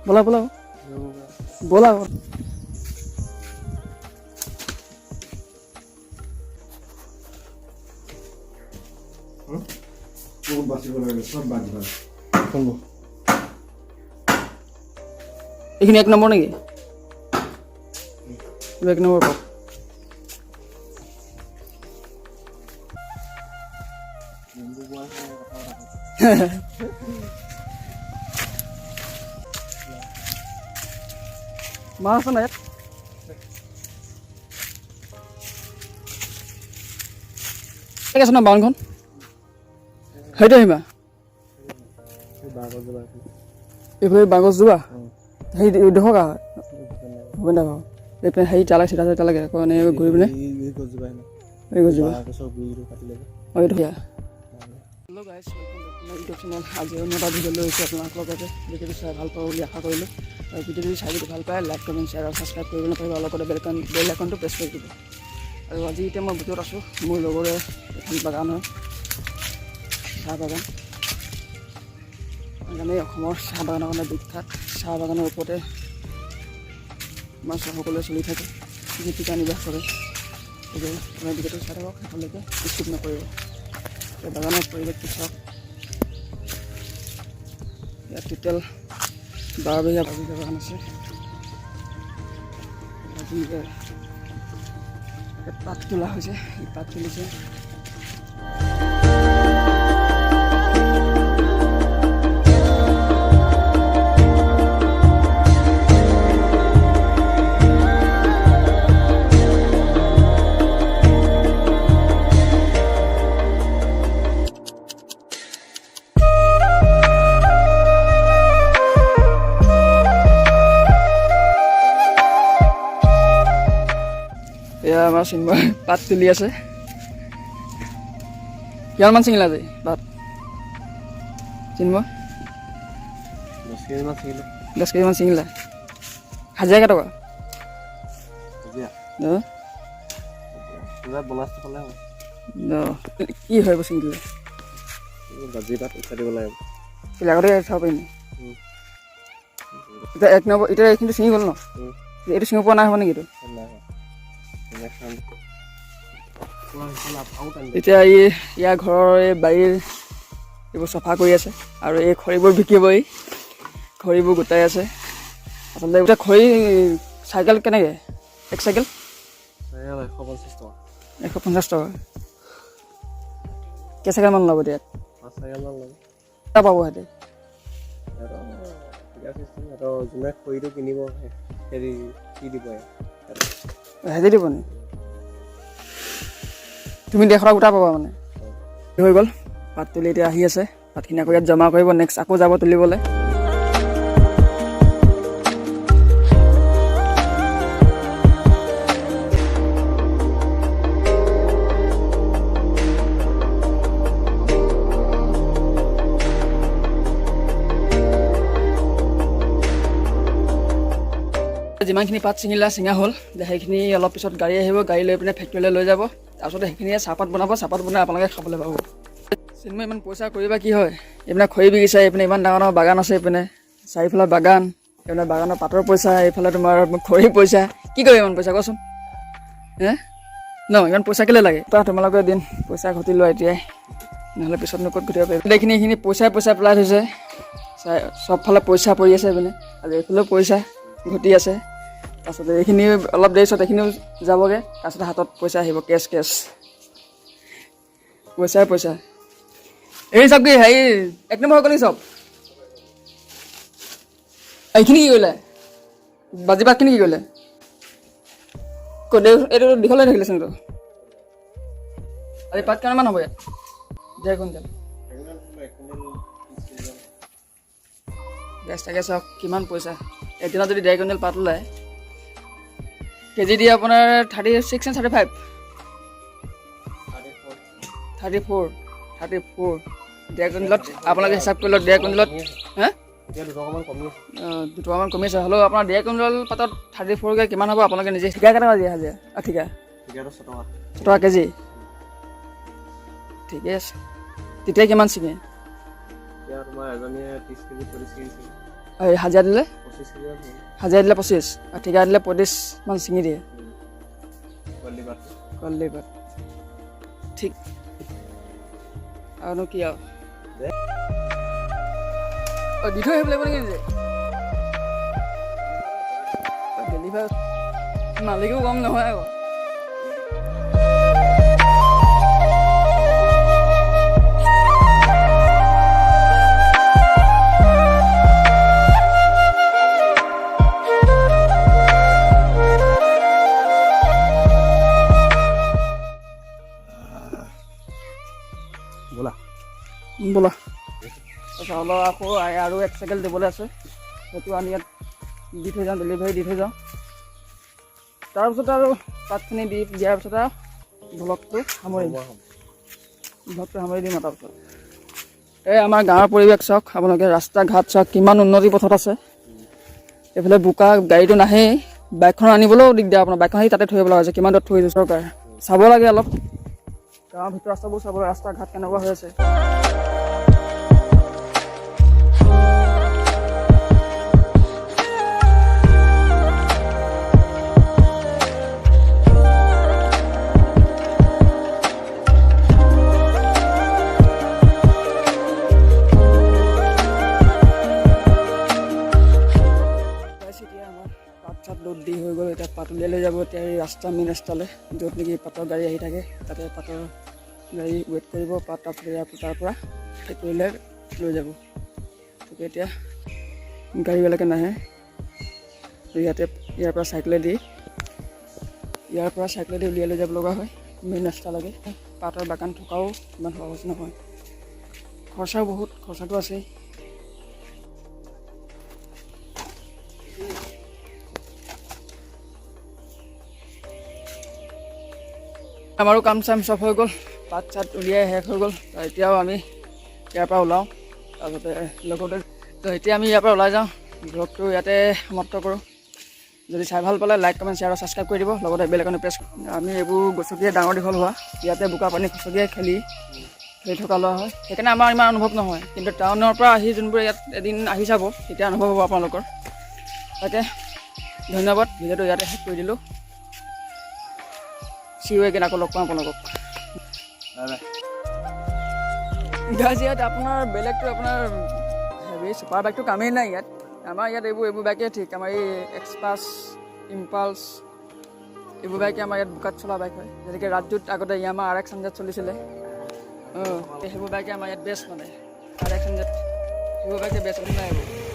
बोला बोला बोला এইখিনি 1 নম্বৰ নেকি? 1 নম্বৰ কওক। মাছ আছে নাই ইয়াত? ঠিক আছে ন বাউনখন? সেইটো আহিবা এইফালে বাগজ যোৱা সেই দেখক হ'ব না বাৰু এইপিনে হেৰি তালাক চিধা তালাকে আকৌ এনেকৈ ঘূৰি পিনে এই গছজোপা এইটো সেয়া। হেল্ল' গাইছ, ইউটিউব চেনেল আজি অন্য এটা ভিডিঅ' লৈ আহিছোঁ আপোনালোকৰ লগতে। ভিডিঅ'টো চাই ভাল পাব বুলি আশা কৰিলোঁ। আৰু ভিডিঅ'টো চাই যদি ভাল পায় লাইক কমেণ্ট শ্বেয়াৰ আৰু ছাবস্ক্ৰাইব কৰিব নাপাৰিব। আৰু লগতে বেল আইকনটো প্ৰেছ কৰি দিব। আৰু আজি এতিয়া মই ভিডিঅ'ত আছোঁ মোৰ লগৰে এখন বাগান হয়, চাহ বাগান। সেইকাৰণে অসমৰ চাহ বাগানৰ কাৰণে বিখ্যাত। চাহ বাগানৰ ওপৰতে আমাৰ সকলোৱে চলি থাকে, জীৱিকা নিৰ্বাহ কৰে। গতিকে আপোনাৰ ভিডিঅ'টো চাই থাকক, শেষলৈকে স্কিপ নকৰিব। বাগানৰ পৰিৱেশটো চাওক। ইয়াত টোটেল 12 বিঘা বাগান আছে। আজি পাত তোলা হৈছে, এই পাত তুলিছে। এয়া আমাৰ চিন্ময় পাত তুলি আছে। কিমানমান ছিঙিলা আজি পাত চিন্ময়? 10 কেজিমান ছিঙিলা। হাজিৰা কেইটকা? কি হয় এইবোৰ ছিঙিলে? আগতে চাব পাৰিম এতিয়া 1 নম্বৰ। এতিয়া এইখিনিটো ছিঙি গ'ল ন? এইটো ছিঙিব পৰা নাই হ'ব নেকি? এইটো এতিয়া ইয়াৰ ঘৰৰ এই বাৰীৰ এইবোৰ চফা কৰি আছে আৰু এই খৰিবোৰ বিকিবই। খৰিবোৰ গোটাই আছে। আচলতে এতিয়া খৰি চাইকেল কেনেকৈ? এক চাইকেল 150 টকা। কেইচাইকেলমান ল'ব এতিয়া? 5 চাইকেলমান ল'ব। পাব সিহঁতে যোনে খৰিটো কিনিব হেৰি কি দিব? হেৰি দিব নি? তুমি 150 টকা গোটা পাবা মানে। হৈ গ'ল পাত তুলি, এতিয়া আহি আছে। পাতখিনি আকৌ ইয়াত জমা কৰিব, নেক্সট আকৌ যাব তুলিবলৈ। যিমানখিনি পাত ছিঙা হ'ল, সেইখিনি অলপ পিছত গাড়ী আহিব। গাড়ী লৈ পিনে ফেক্টৰীলৈ লৈ যাব। তাৰপিছত সেইখিনিয়ে চাহপাত বনাব। চাহপাত বনাই আপোনালোকে খাবলৈ পাব। চিন্ময় ইমান পইচা কৰিবা কি হয়? এইপিনে খৰি বিকিছে, এইপিনে ইমান ডাঙৰ ডাঙৰ বাগান আছে। এইপিনে চাৰিফালে বাগান, এইপিনে বাগানৰ পাতৰ পইচা, এইফালে তোমাৰ খৰি পইচা। কি কৰিবা ইমান পইচা কোৱাচোন? ন ইমান পইচা কেলৈ লাগে? তোমালোকে এদিন পইচা ঘটি লোৱা এতিয়াই, নহ'লে পিছত ক'ত ঘটিব পাৰিব। এইখিনি পইচাই পেলাই থৈছে। চবফালে পইচা পৰি আছে। এইপিনে আৰু এইফালেও পইচা ঘটি আছে। তাৰপিছতে এইখিনি অলপ দেৰি পিছত এইখিনিও যাবগৈ। তাৰপিছতে হাতত পইচা আহিব, কেছ পইচা। এই চব কি হেৰি 1 নম্বৰ হৈ গ'লি চব? এইখিনি কি কৰিলে? বাজি পাতখিনি কি কৰিলে? এইটো দীঘল হৈ থাকিলেচোন। তো আজি পাত কিমানমান হ'ব ইয়াত? 1.5 কুইণ্টেল। গেছ থাকে চাওক কিমান পইচা। এদিনত যদি 1.5 কুইণ্টেল পাত ওলায়, কেজি দিয়ে আপোনাৰ 36 নে 35? 34। 1.5 কুইণ্টেলত আপোনালোকে হিচাপ কৰি লওক। 1.5 কুইণ্টেলত 2 টকামান কমি আছে। হ'লেও আপোনাৰ 1.5 কুইণ্টেল পাতত 34কৈ কিমান হ'ব আপোনালোকে নিজে ঠিকা কেইটকা দিয়ে হাজিৰা? ঠিকা 6 টকা কেজি। ঠিকে আছে। তেতিয়া কিমান ছিঙে? এই হাজিৰা দিলে 25 আৰু ঠিকা দিলে 35 মান ছিঙি দিয়ে কলদি পাত ঠিক আৰুনো কি আৰু দি থৈ আহিব লাগিব নেকি নিজে ডেলিভাৰ মালিকেও কম নহয় আকৌ ব'লা চাউলৰ আকৌ আৰু 1 চাইকেল দিবলৈ আছে সেইটো আনি ইয়াত দি থৈ যাওঁ ডেলিভাৰী দি থৈ যাওঁ তাৰপিছত আৰু পাতখিনি দিয়াৰ পিছত আৰু ব্লগটো সামৰি দিম তাৰপিছত এই আমাৰ গাঁৱৰ পৰিৱেশ চাওক আপোনালোকে ৰাস্তা ঘাট চাওক কিমান উন্নতি পথত আছে এইফালে বোকা গাড়ীটো নাহেই বাইকখন আনিবলৈও দিগদাৰ আপোনাৰ বাইকখন আহি তাতে থৈ আহিব লগা হৈছে কিমান দূৰত থৈ আহিছে চৰকাৰে চাব লাগে অলপ গাঁৱৰ ভিতৰ ৰাস্তাবোৰ চাব লাগে ৰাস্তা ঘাট কেনেকুৱা হৈ আছে লোড দি হৈ গ'ল এতিয়া পাত উলিয়াই লৈ যাব এতিয়া এই ৰাস্তা মেইন ৰাস্তালৈ য'ত নেকি পাতৰ গাড়ী আহি থাকে তাতে পাতৰ গাড়ী ৱেইট কৰিব পাত তাৰ পৰা সেইটো উলিয়াই লৈ যাব গতিকে এতিয়া গাড়ীবিলাকে নাহে ইয়াৰ পৰা চাইকেলেদি উলিয়াই লৈ যাব লগা হয় মেইন ৰাস্তালৈকে পাতৰ বাগান থকাও ইমান সহজ নহয় খৰচাও বহুত খৰচাটো আছেই আমাৰো কাম চাম চব হৈ গ'ল পাত চাত উলিয়াই শেষ হৈ গ'ল এতিয়াও আমি ইয়াৰ পৰা ওলাওঁ তাৰপিছতে লগতে তো এতিয়া আমি ইয়াৰ পৰা ওলাই যাওঁ ব্লগটো ইয়াতে সমাপ্ত কৰোঁ যদি চাই ভাল পালে লাইক কমেণ্ট শ্বেয়াৰ আৰু ছাবস্ক্ৰাইব কৰি দিব লগতে বেল আইকন প্ৰেছ আমি এইবোৰ গছকিয়ে ডাঙৰ দীঘল হোৱা ইয়াতে বোকা পানী খচকিয়াই খেলি থকা লোৱা হয় সেইকাৰণে আমাৰ ইমান অনুভৱ নহয় কিন্তু টাউনৰ পৰা আহি যোনবোৰ ইয়াত এদিন আহি চাব তেতিয়া অনুভৱ হ'ব আপোনালোকৰ তাকে ধন্যবাদ ভিডিঅ'টো ইয়াতে শেষ কৰি দিলোঁ চিউৱেগেন আকৌ লগ পাওঁ আপোনালোকক গাইজ ইয়াত আপোনাৰ বেলেগটো আপোনাৰ হেভি ছুপাৰ বাইকটো কামেই নাই ইয়াত আমাৰ ইয়াত এইবোৰ বাইকে ঠিক আমাৰ এই এক্সপাছ ইম্পালছ এইবোৰ বাইকে আমাৰ ইয়াত বোকাত চলা বাইক হয় যেনেকৈ ৰাজুত আগতে ইয়ামা RX-100 চলিছিলে সেইবোৰ বাইকে আমাৰ ইয়াত বেষ্ট মানে RX-100 সেইবোৰ বাইকে বেষ্ট বুলি নাই এইবোৰ